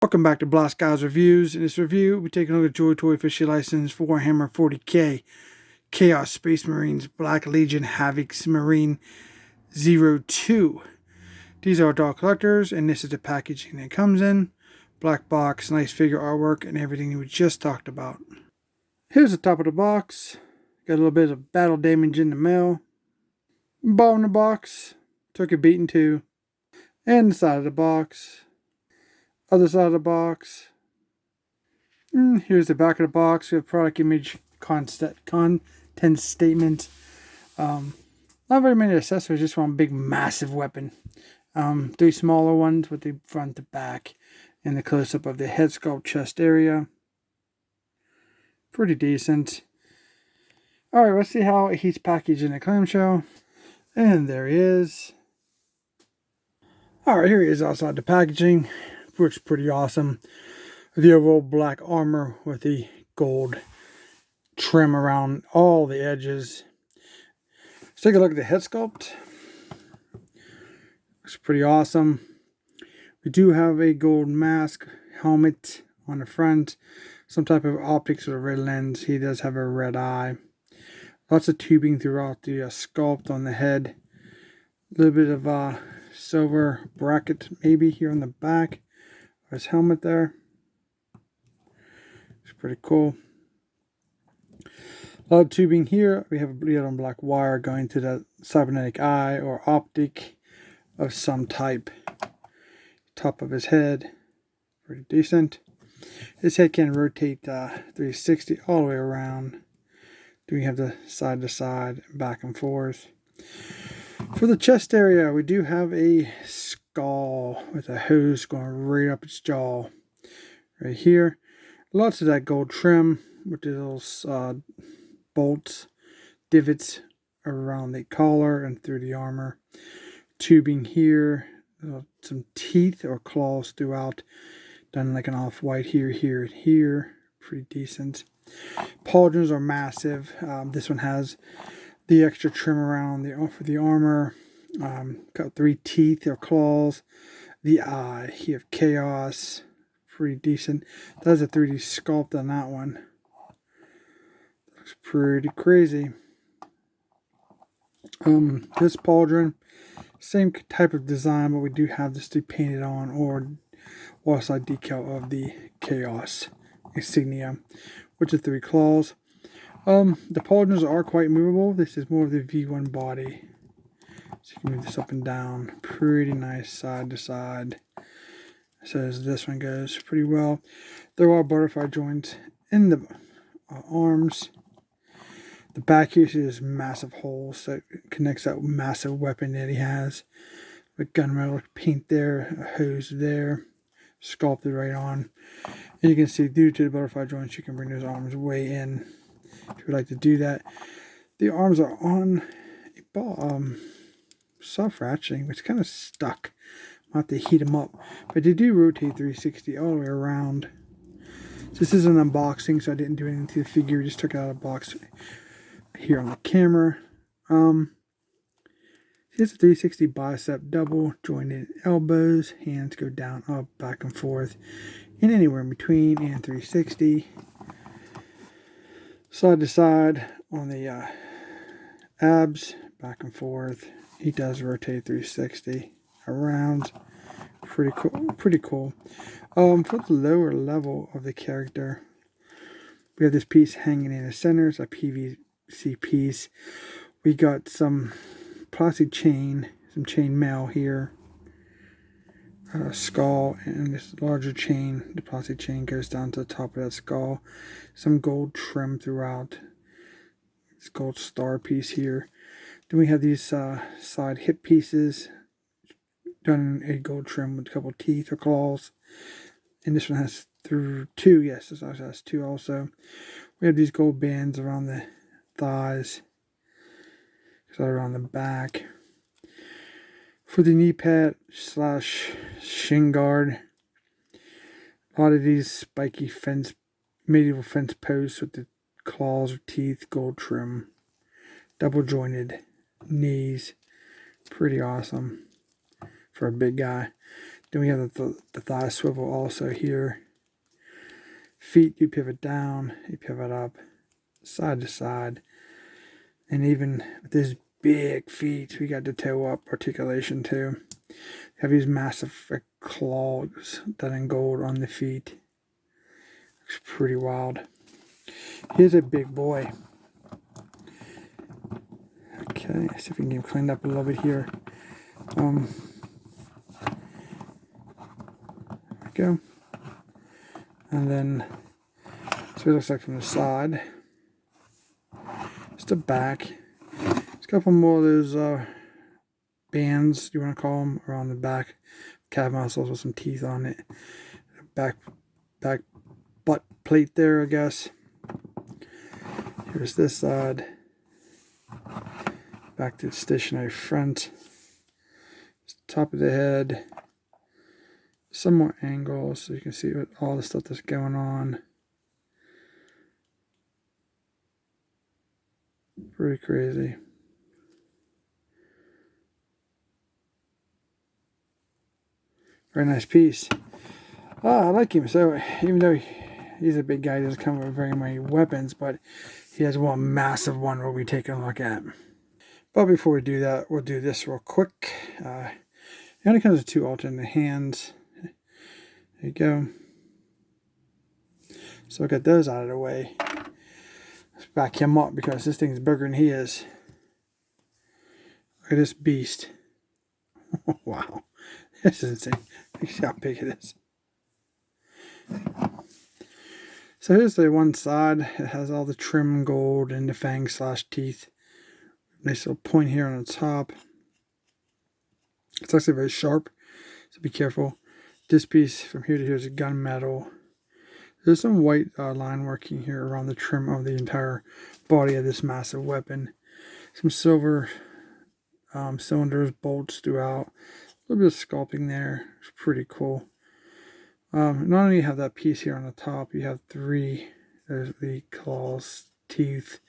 Welcome back to Blast Guys Reviews. In this review, we're taking a look at Joytoy official license for Warhammer 40k, Chaos Space Marines, Black Legion, Havocs Marine 02. These are Dark Collectors, and this is the packaging it comes in. Black box, nice figure artwork, and everything we just talked about. Here's the top of the box. Got a little bit of battle damage in the mail. Bottom of the box, took a beating too. And the side of the box. Other side of the box. Here's the back of the box. We have product image, content statement. Not very many accessories, just one big massive weapon. 3 smaller ones with the front to back and the close-up of the head sculpt chest area. Pretty decent. Alright, let's see how he's packaged in a clamshell. And there he is. Alright, here he is outside the packaging. Looks pretty awesome. The overall black armor with the gold trim around all the edges. Let's take a look at the head sculpt. Looks pretty awesome. We do have a gold mask, helmet on the front, some type of optics with a red lens. He does have a red eye. Lots of tubing throughout the sculpt on the head. A little bit of silver bracket maybe here on the back. His helmet there. It's pretty cool. A lot of tubing here. We have a bleed on black wire going to the cybernetic eye or optic of some type. Top of his head. Pretty decent. His head can rotate 360 all the way around. Do we have the side to side, back and forth. For the chest area, we do have a skull with a hose going right up its jaw. Right here. Lots of that gold trim with the little bolts, divots around the collar and through the armor. Tubing here. Some teeth or claws throughout. Done like an off-white here, here, and here. Pretty decent. Pauldrons are massive. This one has the extra trim around the armor. Got 3 teeth or claws. The eye. You have chaos. Pretty decent. That's a 3D sculpt on that one. Looks pretty crazy. This pauldron, same type of design, but we do have this to paint it on or side decal of the chaos insignia, which is 3 claws. The pauldrons are quite movable. This is more of the V1 body. So you can move this up and down. Pretty nice side to side. So as this one goes pretty well. There are butterfly joints in the arms. The back here is massive holes that connects that massive weapon that he has. With gunmetal paint there, a hose there, sculpted right on. And you can see due to the butterfly joints, you can bring those arms way in. If you would like to do that. The arms are on a ball, soft ratcheting, which kind of stuck. I'll have to heat them up. But they do rotate 360 all the way around. So this is an unboxing, so I didn't do anything to the figure. Just took it out of the box here on the camera. Here's a 360 bicep double, jointed elbows. Hands go down, up, back and forth. And anywhere in between, and 360. Side to side on the abs, back and forth. He does rotate 360 around. Pretty cool. For the lower level of the character, we have this piece hanging in the center. It's a PVC piece. We got some plastic chain, some chain mail here. Skull and this larger chain. The plastic chain goes down to the top of that skull. Some gold trim throughout. This gold star piece here. Then we have these side hip pieces done in a gold trim with a couple teeth or claws. And this one has 2. Yes, this also has 2 also. We have these gold bands around the thighs. So around the back. For the knee pad / shin guard, a lot of these spiky medieval fence posts with the claws or teeth, gold trim, double jointed knees. Pretty awesome for a big guy. Then we have the thigh swivel also here. Feet, you pivot down, you pivot up, side to side. And even with these big feet, we got the toe up articulation too. Have these massive claws done in gold on the feet. Looks pretty wild. Here's a big boy. Okay, see if we can get him cleaned up a little bit here. There we go. And then, so it looks like from the side. Just the back. There's a couple more of those bands, you want to call them, around the back. Calf muscles with some teeth on it. Back butt plate there, I guess. Here's this side. Back to the stationary front. Top of the head. Some more angles so you can see what all the stuff that's going on. Pretty crazy. Very nice piece. I like him. So even though he's a big guy, he doesn't come with very many weapons, but he has one massive one we'll be taking a look at. But before we do that, we'll do this real quick. It only comes with 2 alternate hands. There you go. So I'll get those out of the way. Let's back him up because this thing's bigger than he is. Look at this beast. Wow. This is insane. Look how big it is. So here's the one side. It has all the trim gold and the fang/teeth. Nice little point here on the top. It's actually very sharp, so be careful. This piece from here to here is a gunmetal. There's some white line working here around the trim of the entire body of this massive weapon. Some silver cylinders, bolts throughout. A little bit of sculpting there. It's pretty cool. Not only you have that piece here on the top, you have 3. There's the claws, teeth,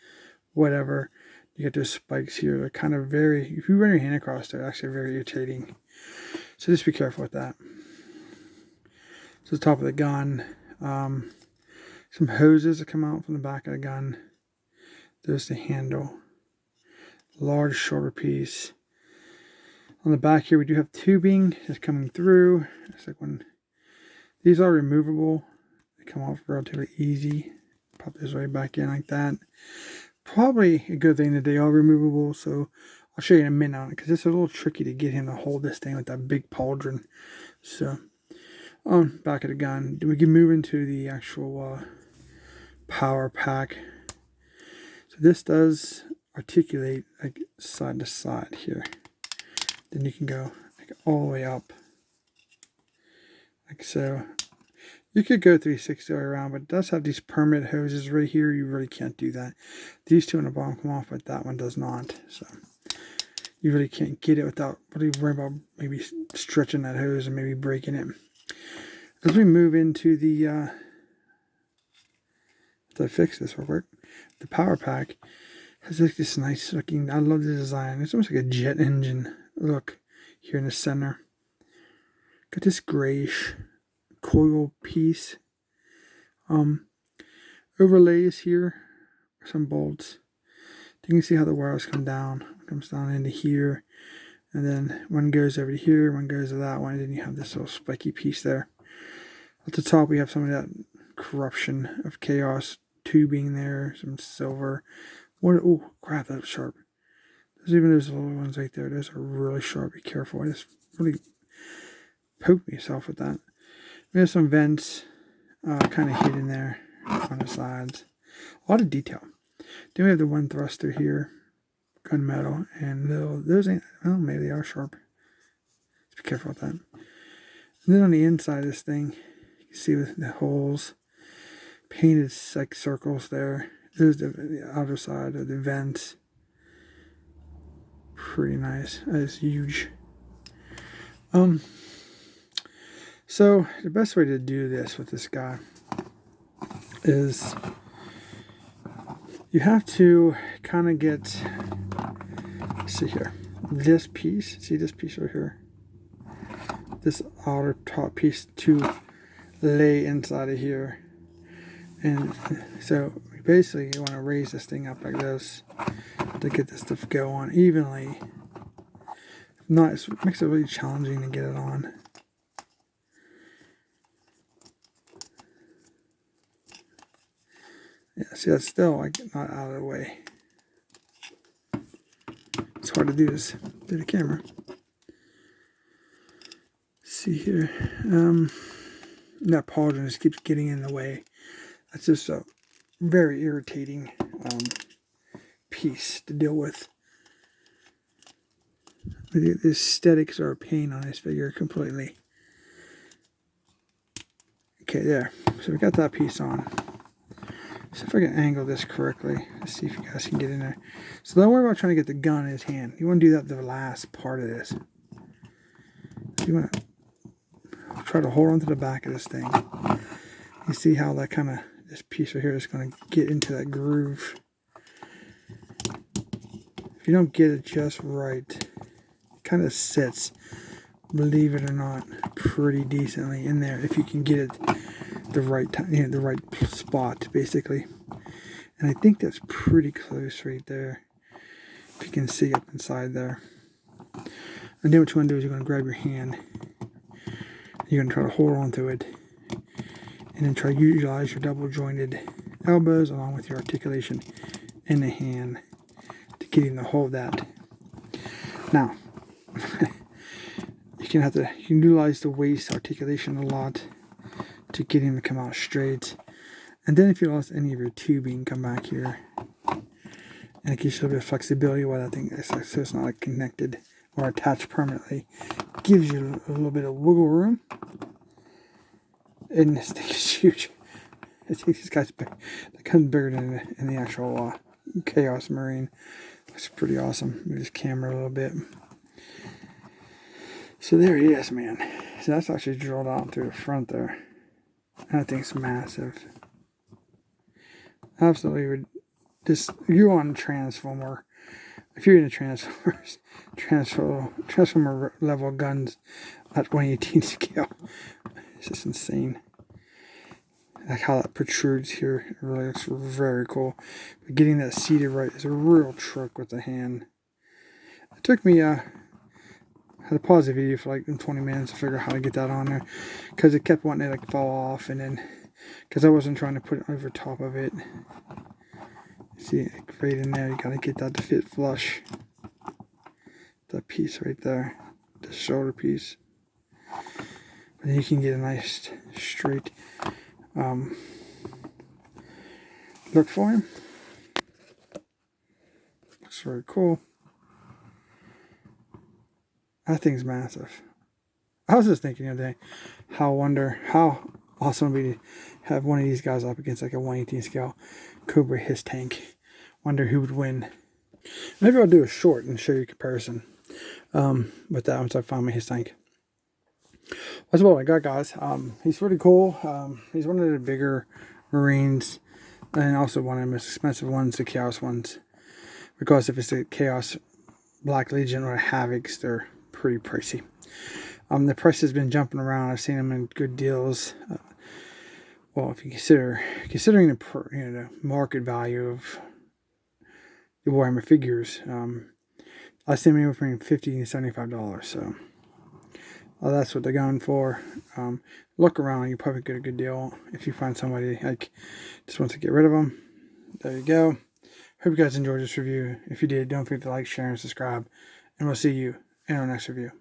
whatever. You get those spikes here. They're kind of very, if you run your hand across, they're actually very irritating. So just be careful with that. So the top of the gun. Some hoses that come out from the back of the gun. There's the handle. Large shoulder piece. On the back here, we do have tubing that's coming through. It's like when these are removable, they come off relatively easy. Pop this right back in like that. Probably a good thing that they are removable, so I'll show you in a minute on it because it's a little tricky to get him to hold this thing with that big pauldron. So, back of the gun. Then we can move into the actual power pack. So this does articulate like side to side here. Then you can go like all the way up, like so. You could go 360 around, but it does have these permanent hoses right here. You really can't do that. These 2 on the bottom come off, but that one does not. So you really can't get it without really worrying about maybe stretching that hose and maybe breaking it. As we move into the, let's fix this real quick. The power pack has like this nice looking, I love the design. It's almost like a jet engine look here in the center. Got this grayish coil piece. Overlays here, some bolts. You can see how the wires come down. It comes down into here, and then one goes over to here, one goes to that one, and then you have this little spiky piece there. At the top we have some of that corruption of chaos tubing there, some silver. Oh crap, that was sharp. There's even those little ones right there. Those are really sharp. Be careful. I just really poked myself with that. We have some vents kind of hidden there on the sides. A lot of detail. Then we have the one thruster here, gunmetal, and those ain't, well, maybe they are sharp. Just be careful with that. And then on the inside of this thing, you can see with the holes, painted like circles there. There's the outer side of the vents. Pretty nice. That is huge. So the best way to do this with this guy is you have to kind of get, let's see here, this piece, see this piece right here? this outer top piece to lay inside of here. And so basically you want to raise this thing up like this to get this to go on evenly. If not, it makes it really challenging to get it on. Yeah, see, that's still like not out of the way. It's hard to do this through the camera. See here, that pauldron just keeps getting in the way. That's just a very irritating piece to deal with. The aesthetics are a pain on this figure completely. Okay, there. So we got that piece on. So if I can angle this correctly, let's see if you guys can get in there. So don't worry about trying to get the gun in his hand. You want to do that the last part of this. You want to try to hold on to the back of this thing. You see how that kind of, this piece right here is going to get into that groove. If you don't get it just right, it kind of sits, believe it or not, pretty decently in there if you can get it the right time, you know, the right spot basically. And I think that's pretty close right there, if you can see up inside there. And then what you want to do is you're going to grab your hand, you're going to try to hold on to it, and then try to utilize your double jointed elbows along with your articulation in the hand to get him to hold that. Now you can utilize the waist articulation a lot to get him to come out straight. And then if you lost any of your tubing, come back here, and it gives you a little bit of flexibility while that thing is, so it's not like connected or attached permanently. It gives you a little bit of wiggle room. And this thing is huge. I think this guy's big. That comes bigger than in the actual Chaos Marine. It's pretty awesome. Move this camera a little bit. So there he is, man. So that's actually drilled out through the front there. That thing's massive. Absolutely. You're on Transformer. If you're into Transformers, Transformer level guns at 1/18 scale. It's just insane. Like how that protrudes here. It really looks very cool. But getting that seated right is a real trick with the hand. It took me, I had to pause the video for like 20 minutes to figure out how to get that on there. Because it kept wanting to like fall off. And then, because I wasn't trying to put it over top of it. See, right in there, you got to get that to fit flush. That piece right there. The shoulder piece. And you can get a nice straight look for him. Looks very cool. That thing's massive. I was just thinking the other day how awesome it would be to have one of these guys up against like a 1/18 scale Cobra Hiss tank. Wonder who would win. Maybe I'll do a short and show you a comparison with that once I find my Hiss tank. That's what I got, guys. He's pretty cool. He's one of the bigger Marines, and also one of the most expensive ones, the Chaos ones. Because if it's a Chaos Black Legion or a Havocs, they're pretty pricey. The price has been jumping around. I've seen them in good deals. Well, if you considering the market value of the Warhammer figures, I've seen them between $50 and $75. So. That's what they're going for. Look around, you probably get a good deal if you find somebody like just wants to get rid of them. There you go. Hope you guys enjoyed this review. If you did, don't forget to like, share, and subscribe. And we'll see you in our next review.